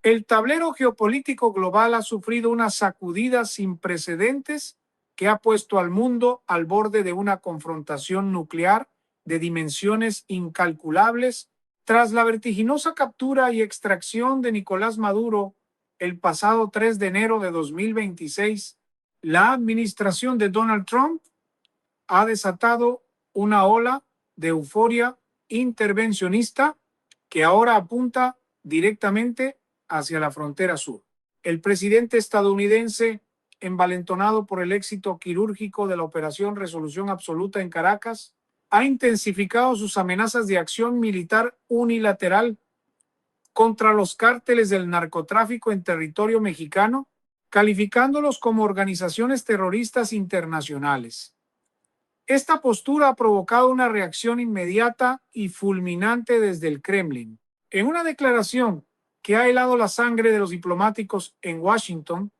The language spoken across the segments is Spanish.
El tablero geopolítico global ha sufrido una sacudida sin precedentes que ha puesto al mundo al borde de una confrontación nuclear de dimensiones incalculables tras la vertiginosa captura y extracción de Nicolás Maduro el pasado 3 de enero de 2026. La administración de Donald Trump ha desatado una ola de euforia intervencionista que ahora apunta directamente hacia la frontera sur. El presidente estadounidense, envalentonado por el éxito quirúrgico de la Operación Resolución Absoluta en Caracas, ha intensificado sus amenazas de acción militar unilateral contra los cárteles del narcotráfico en territorio mexicano, calificándolos como organizaciones terroristas internacionales. Esta postura ha provocado una reacción inmediata y fulminante desde el Kremlin. En una declaración que ha helado la sangre de los diplomáticos en Washington,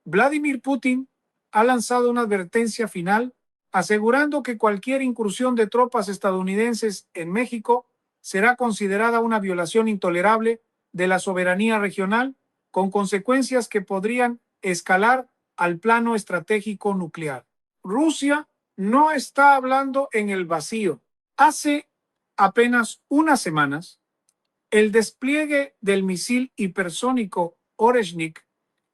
Vladimir Putin ha lanzado una advertencia final asegurando que cualquier incursión de tropas estadounidenses en México será considerada una violación intolerable de la soberanía regional, con consecuencias que podrían escalar al plano estratégico nuclear. Rusia no está hablando en el vacío. Hace apenas unas semanas, el despliegue del misil hipersónico Oreshnik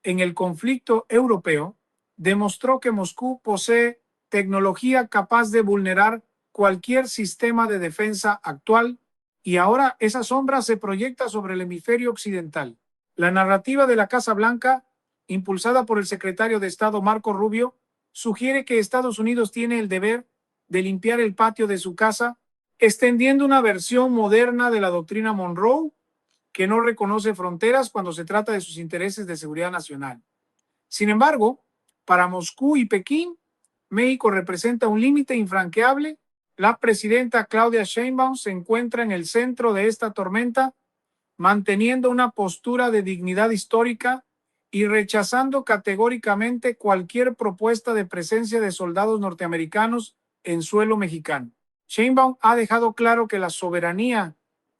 en el conflicto europeo demostró que Moscú posee tecnología capaz de vulnerar cualquier sistema de defensa actual, y ahora esa sombra se proyecta sobre el hemisferio occidental. La narrativa de la Casa Blanca, impulsada por el secretario de Estado Marco Rubio, sugiere que Estados Unidos tiene el deber de limpiar el patio de su casa, extendiendo una versión moderna de la doctrina Monroe que no reconoce fronteras cuando se trata de sus intereses de seguridad nacional. Sin embargo, para Moscú y Pekín, México representa un límite infranqueable. La presidenta Claudia Sheinbaum se encuentra en el centro de esta tormenta, manteniendo una postura de dignidad histórica y rechazando categóricamente cualquier propuesta de presencia de soldados norteamericanos en suelo mexicano. Sheinbaum ha dejado claro que la soberanía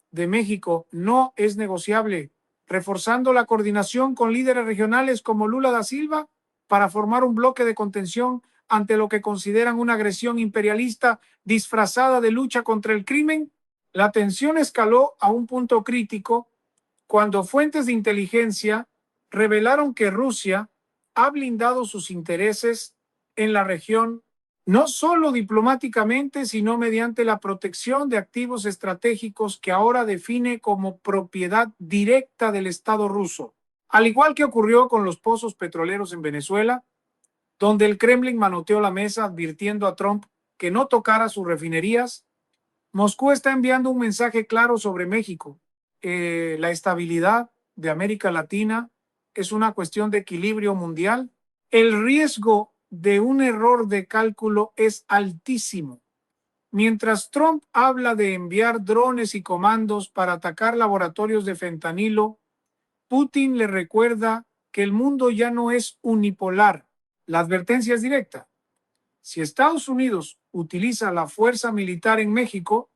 de México no es negociable, reforzando la coordinación con líderes regionales como Lula da Silva para formar un bloque de contención ante lo que consideran una agresión imperialista disfrazada de lucha contra el crimen. La tensión escaló a un punto crítico cuando fuentes de inteligencia revelaron que Rusia ha blindado sus intereses en la región no solo diplomáticamente, sino mediante la protección de activos estratégicos que ahora define como propiedad directa del Estado ruso. Al igual que ocurrió con los pozos petroleros en Venezuela, donde el Kremlin manoteó la mesa advirtiendo a Trump que no tocara sus refinerías, Moscú está enviando un mensaje claro sobre México. La estabilidad de América Latina es una cuestión de equilibrio mundial. El riesgo de un error de cálculo es altísimo. Mientras Trump habla de enviar drones y comandos para atacar laboratorios de fentanilo, Putin le recuerda que el mundo ya no es unipolar. La advertencia es directa. Si Estados Unidos utiliza la fuerza militar en México,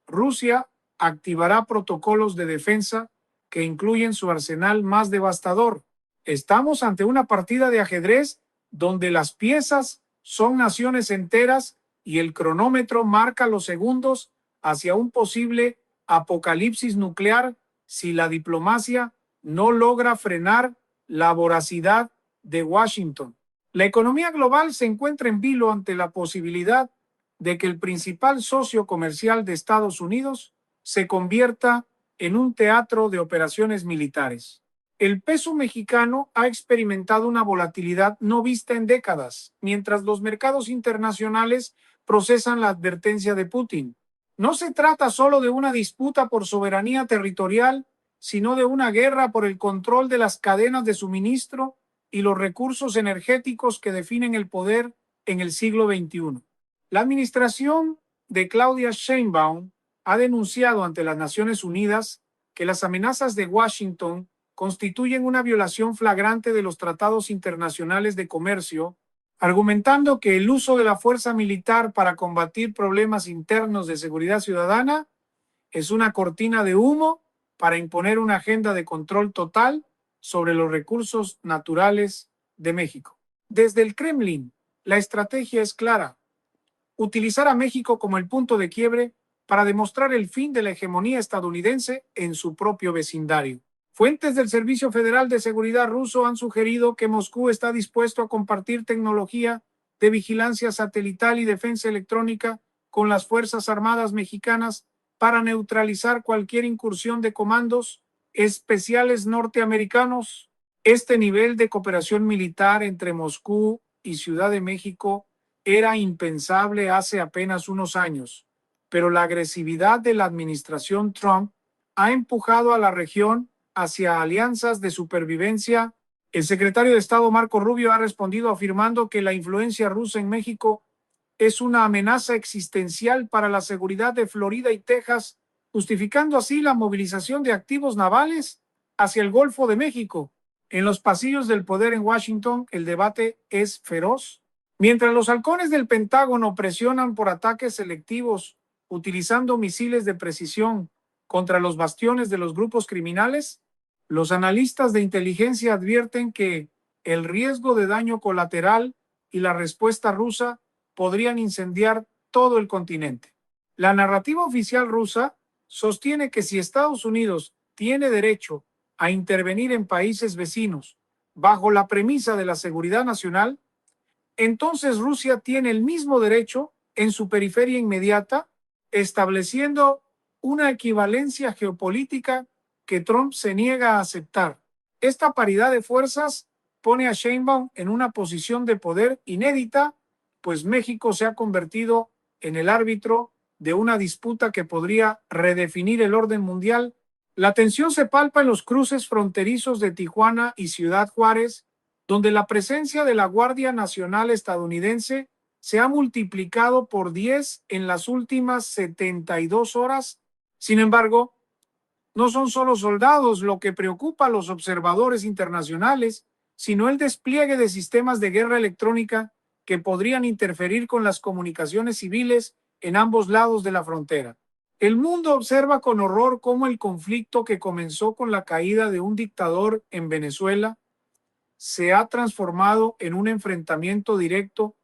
Rusia activará protocolos de defensa que incluyen su arsenal más devastador. Estamos ante una partida de ajedrez donde las piezas son naciones enteras y el cronómetro marca los segundos hacia un posible apocalipsis nuclear si la diplomacia no logra frenar la voracidad de Washington. La economía global se encuentra en vilo ante la posibilidad de que el principal socio comercial de Estados Unidos se convierta en un teatro de operaciones militares. El peso mexicano ha experimentado una volatilidad no vista en décadas, mientras los mercados internacionales procesan la advertencia de Putin. No se trata solo de una disputa por soberanía territorial, sino de una guerra por el control de las cadenas de suministro y los recursos energéticos que definen el poder en el siglo XXI. La administración de Claudia Sheinbaum ha denunciado ante las Naciones Unidas que las amenazas de Washington constituyen una violación flagrante de los tratados internacionales de comercio, argumentando que el uso de la fuerza militar para combatir problemas internos de seguridad ciudadana es una cortina de humo para imponer una agenda de control total sobre los recursos naturales de México. Desde el Kremlin, la estrategia es clara: utilizar a México como el punto de quiebre para demostrar el fin de la hegemonía estadounidense en su propio vecindario. Fuentes del Servicio Federal de Seguridad ruso han sugerido que Moscú está dispuesto a compartir tecnología de vigilancia satelital y defensa electrónica con las Fuerzas Armadas mexicanas para neutralizar cualquier incursión de comandos especiales norteamericanos. Este nivel de cooperación militar entre Moscú y Ciudad de México era impensable hace apenas unos años, pero la agresividad de la administración Trump ha empujado a la región hacia alianzas de supervivencia. El secretario de Estado Marco Rubio ha respondido afirmando que la influencia rusa en México es una amenaza existencial para la seguridad de Florida y Texas, justificando así la movilización de activos navales hacia el Golfo de México. En los pasillos del poder en Washington, el debate es feroz. Mientras los halcones del Pentágono presionan por ataques selectivos utilizando misiles de precisión contra los bastiones de los grupos criminales, los analistas de inteligencia advierten que el riesgo de daño colateral y la respuesta rusa podrían incendiar todo el continente. La narrativa oficial rusa sostiene que si Estados Unidos tiene derecho a intervenir en países vecinos bajo la premisa de la seguridad nacional, entonces Rusia tiene el mismo derecho en su periferia inmediata, estableciendo una equivalencia geopolítica que Trump se niega a aceptar. Esta paridad de fuerzas pone a Sheinbaum en una posición de poder inédita, pues México se ha convertido en el árbitro de una disputa que podría redefinir el orden mundial. La tensión se palpa en los cruces fronterizos de Tijuana y Ciudad Juárez, donde la presencia de la Guardia Nacional estadounidense se ha multiplicado por 10 en las últimas 72 horas. Sin embargo, no son solo soldados lo que preocupa a los observadores internacionales, sino el despliegue de sistemas de guerra electrónica que podrían interferir con las comunicaciones civiles en ambos lados de la frontera. El mundo observa con horror cómo el conflicto que comenzó con la caída de un dictador en Venezuela se ha transformado en un enfrentamiento directo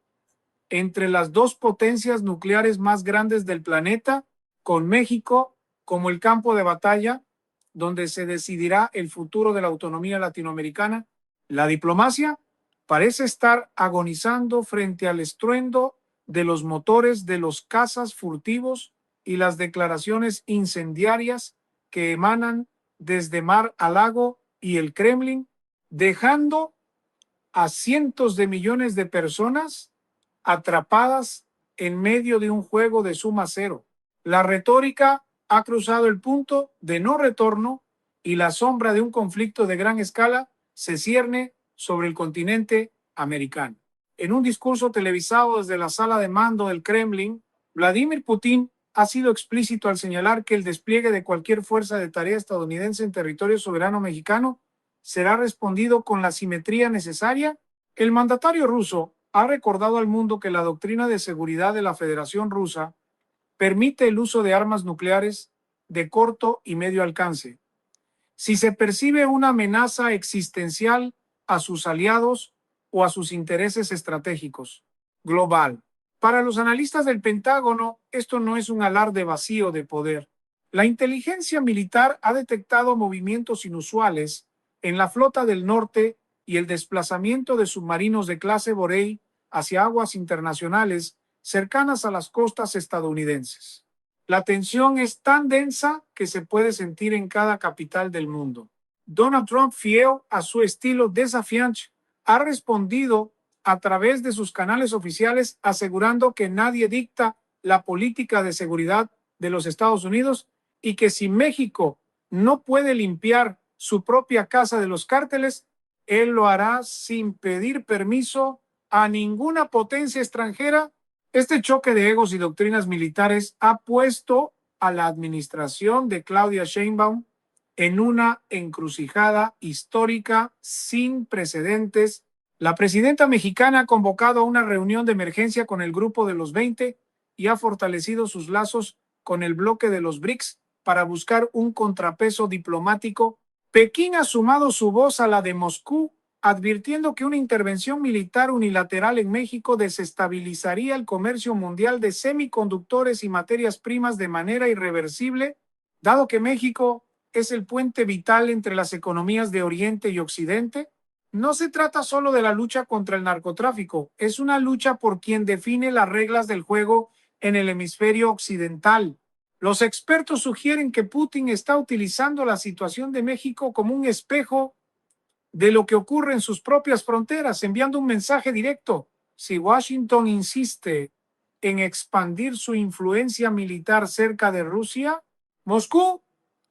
entre las dos potencias nucleares más grandes del planeta, con México como el campo de batalla donde se decidirá el futuro de la autonomía latinoamericana. La diplomacia parece estar agonizando frente al estruendo de los motores de los cazas furtivos y las declaraciones incendiarias que emanan desde Mar-a-Lago y el Kremlin, dejando a cientos de millones de personas atrapadas en medio de un juego de suma cero. La retórica ha cruzado el punto de no retorno y la sombra de un conflicto de gran escala se cierne sobre el continente americano. En un discurso televisado desde la sala de mando del Kremlin, Vladimir Putin ha sido explícito al señalar que el despliegue de cualquier fuerza de tarea estadounidense en territorio soberano mexicano será respondido con la simetría necesaria. El mandatario ruso ha recordado al mundo que la doctrina de seguridad de la Federación Rusa permite el uso de armas nucleares de corto y medio alcance si se percibe una amenaza existencial a sus aliados o a sus intereses estratégicos. Global. Para los analistas del Pentágono, esto no es un alarde vacío de poder. La inteligencia militar ha detectado movimientos inusuales en la flota del norte y el desplazamiento de submarinos de clase Borei hacia aguas internacionales cercanas a las costas estadounidenses. La tensión es tan densa que se puede sentir en cada capital del mundo. Donald Trump, fiel a su estilo desafiante, ha respondido a través de sus canales oficiales asegurando que nadie dicta la política de seguridad de los Estados Unidos y que si México no puede limpiar su propia casa de los cárteles, él lo hará sin pedir permiso a ninguna potencia extranjera. Este choque de egos y doctrinas militares ha puesto a la administración de Claudia Sheinbaum en una encrucijada histórica sin precedentes. La presidenta mexicana ha convocado a una reunión de emergencia con el Grupo de los 20 y ha fortalecido sus lazos con el bloque de los BRICS para buscar un contrapeso diplomático, Pekín ha sumado su voz a la de Moscú, advirtiendo que una intervención militar unilateral en México desestabilizaría el comercio mundial de semiconductores y materias primas de manera irreversible, dado que México es el puente vital entre las economías de Oriente y Occidente. No se trata solo de la lucha contra el narcotráfico, es una lucha por quien define las reglas del juego en el hemisferio occidental. Los expertos sugieren que Putin está utilizando la situación de México como un espejo de lo que ocurre en sus propias fronteras, enviando un mensaje directo. Si Washington insiste en expandir su influencia militar cerca de Rusia, Moscú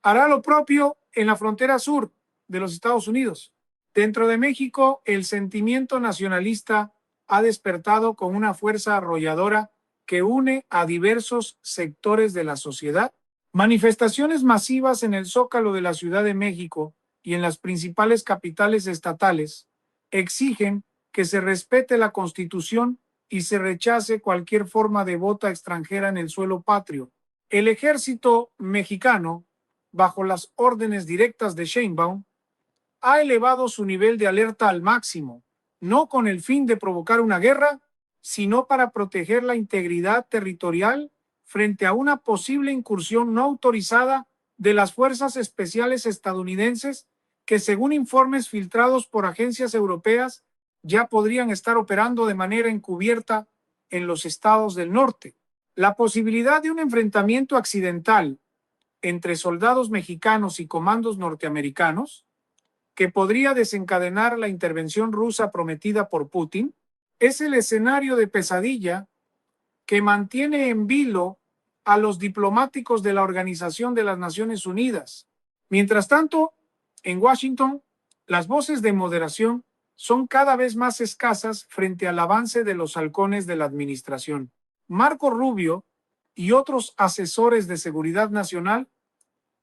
hará lo propio en la frontera sur de los Estados Unidos. Dentro de México, el sentimiento nacionalista ha despertado con una fuerza arrolladora que une a diversos sectores de la sociedad. Manifestaciones masivas en el Zócalo de la Ciudad de México y en las principales capitales estatales exigen que se respete la Constitución y se rechace cualquier forma de bota extranjera en el suelo patrio. El ejército mexicano, bajo las órdenes directas de Sheinbaum, ha elevado su nivel de alerta al máximo, no con el fin de provocar una guerra, sino para proteger la integridad territorial frente a una posible incursión no autorizada de las fuerzas especiales estadounidenses que, según informes filtrados por agencias europeas, ya podrían estar operando de manera encubierta en los estados del norte. La posibilidad de un enfrentamiento accidental entre soldados mexicanos y comandos norteamericanos, que podría desencadenar la intervención rusa prometida por Putin, es el escenario de pesadilla que mantiene en vilo a los diplomáticos de la Organización de las Naciones Unidas. Mientras tanto, en Washington, las voces de moderación son cada vez más escasas frente al avance de los halcones de la administración. Marco Rubio y otros asesores de seguridad nacional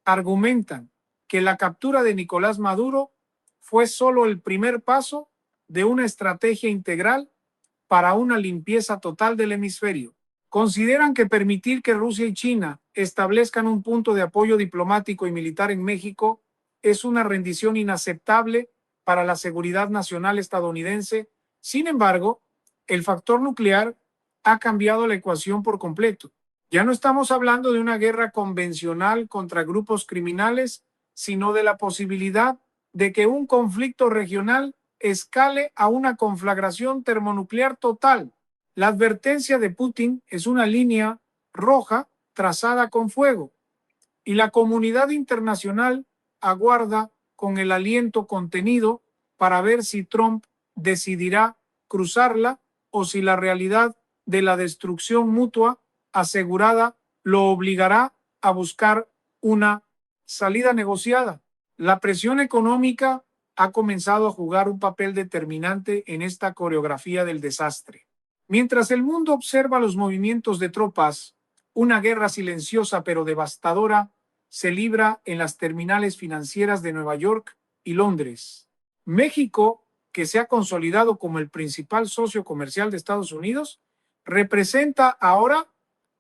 argumentan que la captura de Nicolás Maduro fue solo el primer paso de una estrategia integral para una limpieza total del hemisferio. Consideran que permitir que Rusia y China establezcan un punto de apoyo diplomático y militar en México es una rendición inaceptable para la seguridad nacional estadounidense. Sin embargo, el factor nuclear ha cambiado la ecuación por completo. Ya no estamos hablando de una guerra convencional contra grupos criminales, sino de la posibilidad de que un conflicto regional escale a una conflagración termonuclear total. La advertencia de Putin es una línea roja trazada con fuego, y la comunidad internacional aguarda con el aliento contenido para ver si Trump decidirá cruzarla o si la realidad de la destrucción mutua asegurada lo obligará a buscar una salida negociada. La presión económica ha comenzado a jugar un papel determinante en esta coreografía del desastre. Mientras el mundo observa los movimientos de tropas, una guerra silenciosa pero devastadora se libra en las terminales financieras de Nueva York y Londres. México, que se ha consolidado como el principal socio comercial de Estados Unidos, representa ahora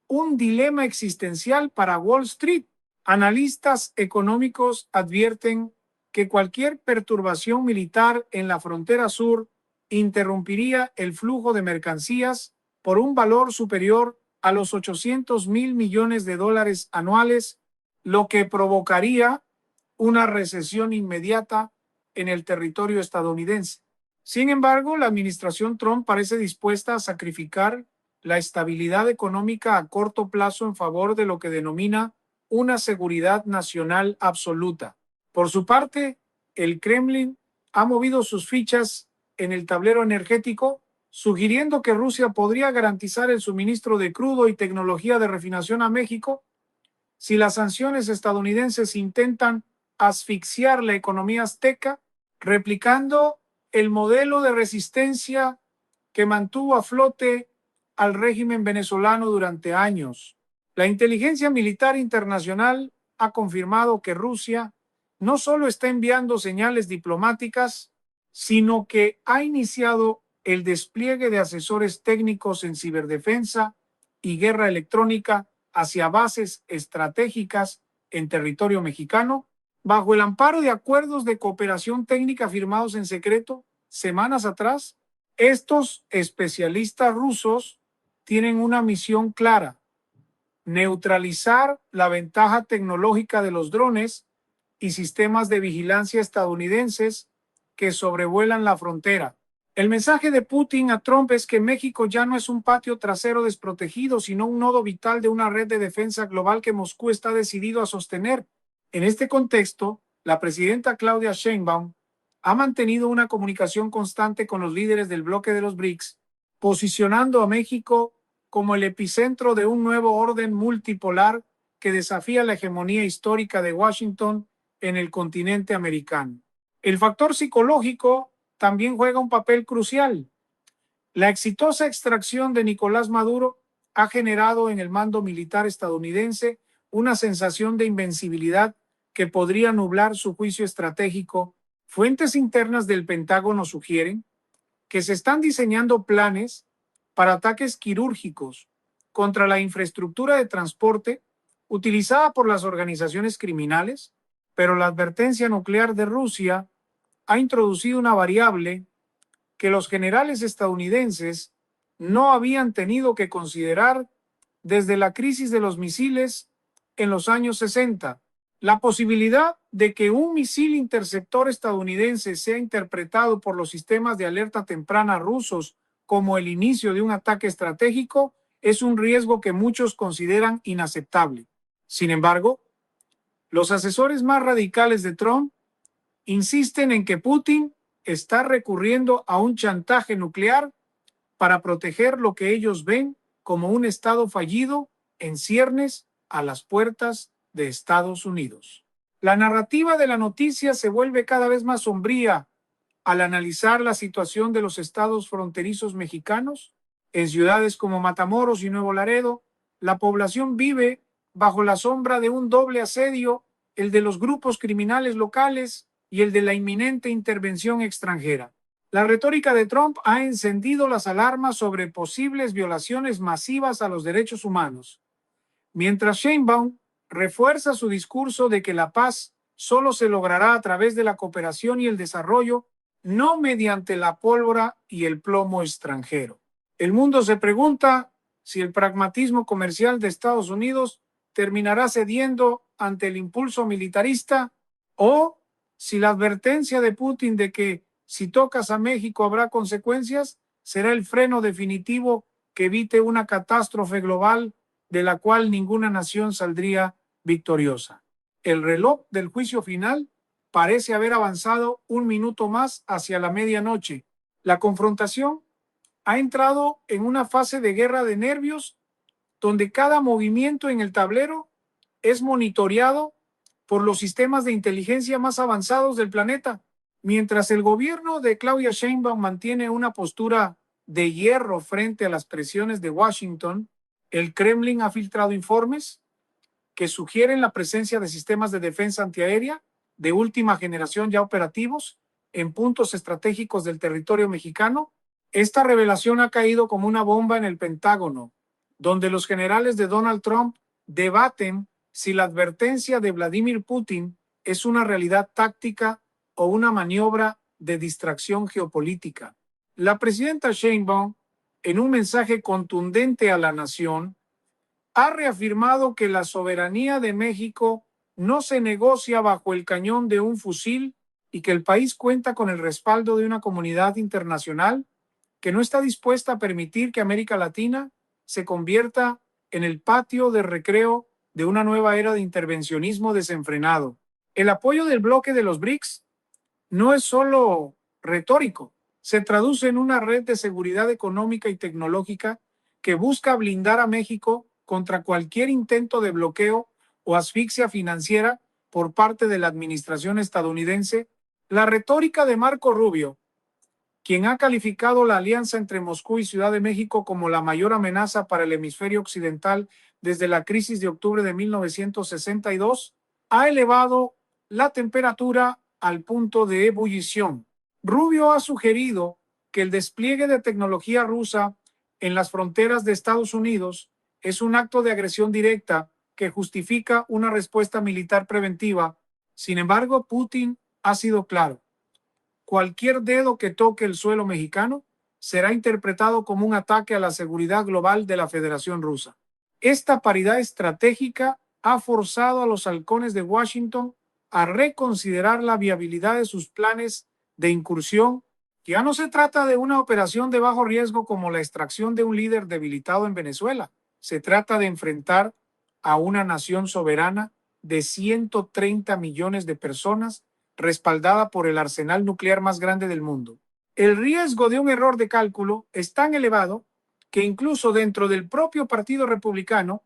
un dilema existencial para Wall Street. Analistas económicos advierten que cualquier perturbación militar en la frontera sur interrumpiría el flujo de mercancías por un valor superior a los 800,000 millones de dólares anuales, lo que provocaría una recesión inmediata en el territorio estadounidense. Sin embargo, la administración Trump parece dispuesta a sacrificar la estabilidad económica a corto plazo en favor de lo que denomina una seguridad nacional absoluta. Por su parte, el Kremlin ha movido sus fichas en el tablero energético, sugiriendo que Rusia podría garantizar el suministro de crudo y tecnología de refinación a México si las sanciones estadounidenses intentan asfixiar la economía azteca, replicando el modelo de resistencia que mantuvo a flote al régimen venezolano durante años. La inteligencia militar internacional ha confirmado que Rusia no solo está enviando señales diplomáticas, sino que ha iniciado el despliegue de asesores técnicos en ciberdefensa y guerra electrónica hacia bases estratégicas en territorio mexicano, bajo el amparo de acuerdos de cooperación técnica firmados en secreto semanas atrás. Estos especialistas rusos tienen una misión clara: neutralizar la ventaja tecnológica de los drones y sistemas de vigilancia estadounidenses que sobrevuelan la frontera. El mensaje de Putin a Trump es que México ya no es un patio trasero desprotegido, sino un nodo vital de una red de defensa global que Moscú está decidido a sostener. En este contexto, la presidenta Claudia Sheinbaum ha mantenido una comunicación constante con los líderes del bloque de los BRICS, posicionando a México como el epicentro de un nuevo orden multipolar que desafía la hegemonía histórica de Washington en el continente americano. El factor psicológico también juega un papel crucial. La exitosa extracción de Nicolás Maduro ha generado en el mando militar estadounidense una sensación de invencibilidad que podría nublar su juicio estratégico. Fuentes internas del Pentágono sugieren que se están diseñando planes para ataques quirúrgicos contra la infraestructura de transporte utilizada por las organizaciones criminales, pero la advertencia nuclear de Rusia ha introducido una variable que los generales estadounidenses no habían tenido que considerar desde la crisis de los misiles en los años 60. La posibilidad de que un misil interceptor estadounidense sea interpretado por los sistemas de alerta temprana rusos como el inicio de un ataque estratégico es un riesgo que muchos consideran inaceptable. Sin embargo, los asesores más radicales de Trump insisten en que Putin está recurriendo a un chantaje nuclear para proteger lo que ellos ven como un Estado fallido en ciernes a las puertas de Estados Unidos. La narrativa de la noticia se vuelve cada vez más sombría al analizar la situación de los estados fronterizos mexicanos. En ciudades como Matamoros y Nuevo Laredo, la población vive bajo la sombra de un doble asedio, el de los grupos criminales locales y el de la inminente intervención extranjera. La retórica de Trump ha encendido las alarmas sobre posibles violaciones masivas a los derechos humanos, mientras Sheinbaum refuerza su discurso de que la paz solo se logrará a través de la cooperación y el desarrollo, no mediante la pólvora y el plomo extranjero. El mundo se pregunta si el pragmatismo comercial de Estados Unidos terminará cediendo ante el impulso militarista, o si la advertencia de Putin de que si tocas a México habrá consecuencias será el freno definitivo que evite una catástrofe global de la cual ninguna nación saldría victoriosa. El reloj del juicio final parece haber avanzado un minuto más hacia la medianoche. La confrontación ha entrado en una fase de guerra de nervios donde cada movimiento en el tablero es monitoreado por los sistemas de inteligencia más avanzados del planeta. Mientras el gobierno de Claudia Sheinbaum mantiene una postura de hierro frente a las presiones de Washington, el Kremlin ha filtrado informes que sugieren la presencia de sistemas de defensa antiaérea de última generación ya operativos en puntos estratégicos del territorio mexicano. Esta revelación ha caído como una bomba en el Pentágono, donde los generales de Donald Trump debaten si la advertencia de Vladimir Putin es una realidad táctica o una maniobra de distracción geopolítica. La presidenta Sheinbaum, en un mensaje contundente a la nación, ha reafirmado que la soberanía de México no se negocia bajo el cañón de un fusil y que el país cuenta con el respaldo de una comunidad internacional que no está dispuesta a permitir que América Latina se convierta en el patio de recreo de una nueva era de intervencionismo desenfrenado. El apoyo del bloque de los BRICS no es solo retórico, se traduce en una red de seguridad económica y tecnológica que busca blindar a México contra cualquier intento de bloqueo o asfixia financiera por parte de la administración estadounidense. La retórica de Marco Rubio, quien ha calificado la alianza entre Moscú y Ciudad de México como la mayor amenaza para el hemisferio occidental desde la crisis de octubre de 1962, ha elevado la temperatura al punto de ebullición. Rubio ha sugerido que el despliegue de tecnología rusa en las fronteras de Estados Unidos es un acto de agresión directa que justifica una respuesta militar preventiva. Sin embargo, Putin ha sido claro. Cualquier dedo que toque el suelo mexicano será interpretado como un ataque a la seguridad global de la Federación Rusa. Esta paridad estratégica ha forzado a los halcones de Washington a reconsiderar la viabilidad de sus planes de incursión. Ya no se trata de una operación de bajo riesgo como la extracción de un líder debilitado en Venezuela. Se trata de enfrentar a una nación soberana de 130 millones de personas respaldada por el arsenal nuclear más grande del mundo. El riesgo de un error de cálculo es tan elevado que incluso dentro del propio Partido Republicano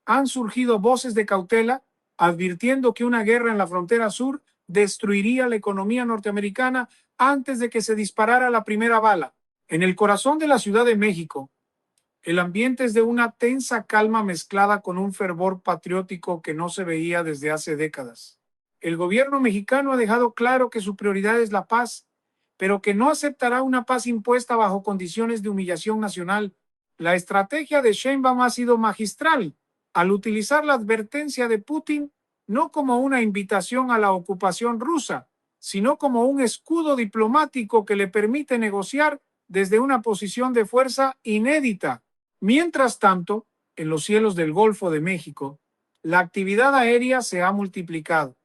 han surgido voces de cautela advirtiendo que una guerra en la frontera sur destruiría la economía norteamericana antes de que se disparara la primera bala. En el corazón de la Ciudad de México, el ambiente es de una tensa calma mezclada con un fervor patriótico que no se veía desde hace décadas. El gobierno mexicano ha dejado claro que su prioridad es la paz, pero que no aceptará una paz impuesta bajo condiciones de humillación nacional. La estrategia de Sheinbaum ha sido magistral al utilizar la advertencia de Putin no como una invitación a la ocupación rusa, sino como un escudo diplomático que le permite negociar desde una posición de fuerza inédita. Mientras tanto, en los cielos del Golfo de México, la actividad aérea se ha multiplicado,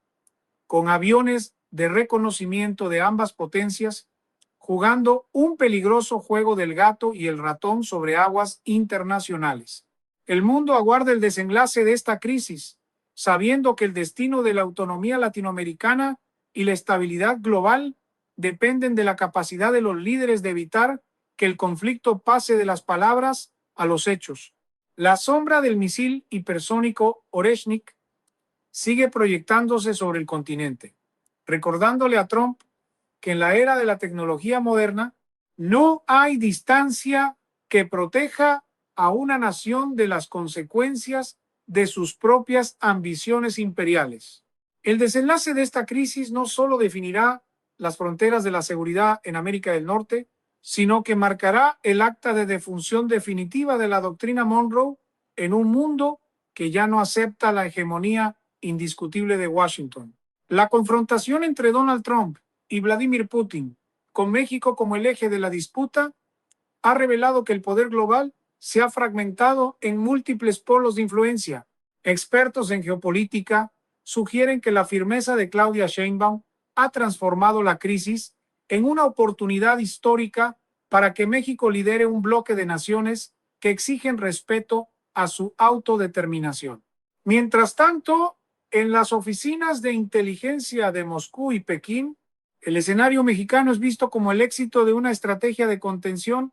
con aviones de reconocimiento de ambas potencias jugando un peligroso juego del gato y el ratón sobre aguas internacionales. El mundo aguarda el desenlace de esta crisis, sabiendo que el destino de la autonomía latinoamericana y la estabilidad global dependen de la capacidad de los líderes de evitar que el conflicto pase de las palabras a los hechos. La sombra del misil hipersónico Oreshnik sigue proyectándose sobre el continente, recordándole a Trump que en la era de la tecnología moderna no hay distancia que proteja a una nación de las consecuencias de sus propias ambiciones imperiales. El desenlace de esta crisis no solo definirá las fronteras de la seguridad en América del Norte, sino que marcará el acta de defunción definitiva de la doctrina Monroe en un mundo que ya no acepta la hegemonía indiscutible de Washington. La confrontación entre Donald Trump y Vladimir Putin, con México como el eje de la disputa, ha revelado que el poder global se ha fragmentado en múltiples polos de influencia. Expertos en geopolítica sugieren que la firmeza de Claudia Sheinbaum ha transformado la crisis en una oportunidad histórica para que México lidere un bloque de naciones que exigen respeto a su autodeterminación. Mientras tanto, en las oficinas de inteligencia de Moscú y Pekín, el escenario mexicano es visto como el éxito de una estrategia de contención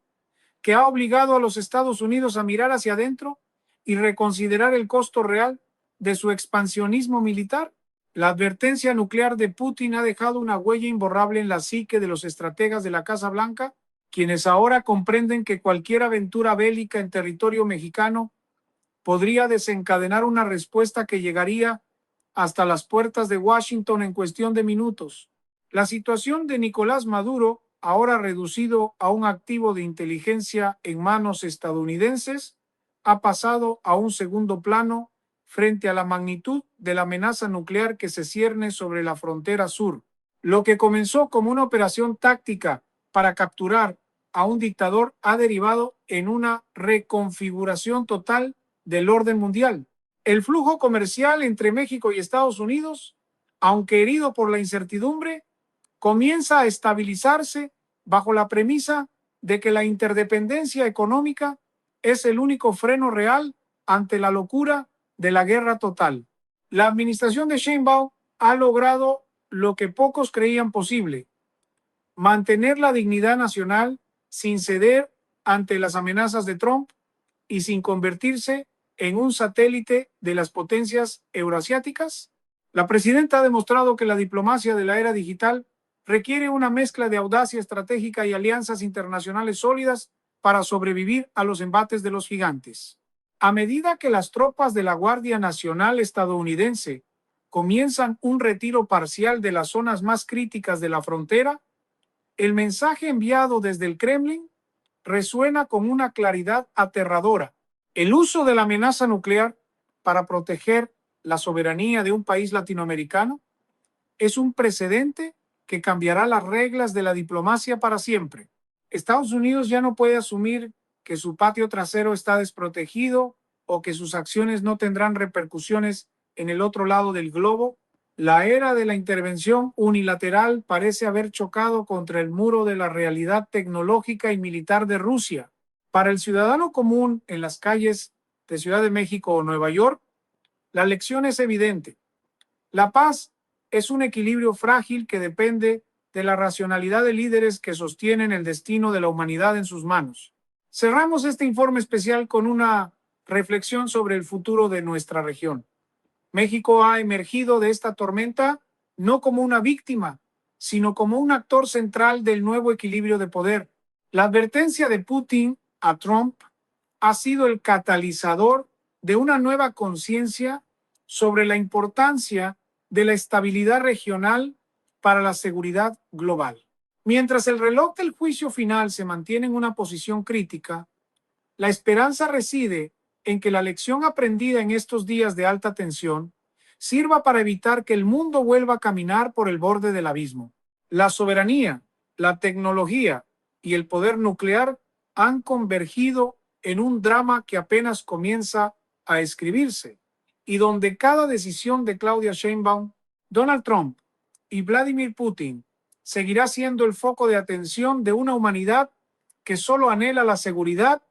que ha obligado a los Estados Unidos a mirar hacia adentro y reconsiderar el costo real de su expansionismo militar. La advertencia nuclear de Putin ha dejado una huella imborrable en la psique de los estrategas de la Casa Blanca, quienes ahora comprenden que cualquier aventura bélica en territorio mexicano podría desencadenar una respuesta que llegaría hasta las puertas de Washington en cuestión de minutos. La situación de Nicolás Maduro, ahora reducido a un activo de inteligencia en manos estadounidenses, ha pasado a un segundo plano frente a la magnitud de la amenaza nuclear que se cierne sobre la frontera sur. Lo que comenzó como una operación táctica para capturar a un dictador ha derivado en una reconfiguración total del orden mundial. El flujo comercial entre México y Estados Unidos, aunque herido por la incertidumbre, comienza a estabilizarse bajo la premisa de que la interdependencia económica es el único freno real ante la locura de la guerra total. La administración de Sheinbaum ha logrado lo que pocos creían posible: mantener la dignidad nacional sin ceder ante las amenazas de Trump y sin convertirse en un satélite de las potencias euroasiáticas. La presidenta ha demostrado que la diplomacia de la era digital requiere una mezcla de audacia estratégica y alianzas internacionales sólidas para sobrevivir a los embates de los gigantes. A medida que las tropas de la Guardia Nacional estadounidense comienzan un retiro parcial de las zonas más críticas de la frontera, el mensaje enviado desde el Kremlin resuena con una claridad aterradora. El uso de la amenaza nuclear para proteger la soberanía de un país latinoamericano? Es un precedente que cambiará las reglas de la diplomacia para siempre. Estados Unidos ya no puede asumir que su patio trasero está desprotegido o que sus acciones no tendrán repercusiones en el otro lado del globo. La era de la intervención unilateral parece haber chocado contra el muro de la realidad tecnológica y militar de Rusia. Para el ciudadano común en las calles de Ciudad de México o Nueva York, la lección es evidente. La paz es un equilibrio frágil que depende de la racionalidad de líderes que sostienen el destino de la humanidad en sus manos. Cerramos este informe especial con una reflexión sobre el futuro de nuestra región. México ha emergido de esta tormenta no como una víctima, sino como un actor central del nuevo equilibrio de poder. La advertencia de Putin a Trump ha sido el catalizador de una nueva conciencia sobre la importancia de la estabilidad regional para la seguridad global. Mientras el reloj del juicio final se mantiene en una posición crítica, la esperanza reside en que la lección aprendida en estos días de alta tensión sirva para evitar que el mundo vuelva a caminar por el borde del abismo. La soberanía, la tecnología y el poder nuclear han convergido en un drama que apenas comienza a escribirse y donde cada decisión de Claudia Sheinbaum, Donald Trump y Vladimir Putin seguirá siendo el foco de atención de una humanidad que solo anhela la seguridad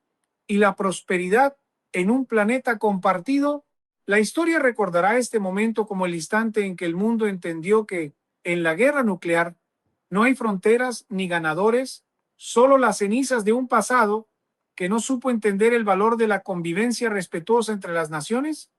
y la prosperidad en un planeta compartido. La historia recordará este momento como el instante en que el mundo entendió que en la guerra nuclear no hay fronteras ni ganadores, solo las cenizas de un pasado que no supo entender el valor de la convivencia respetuosa entre las naciones.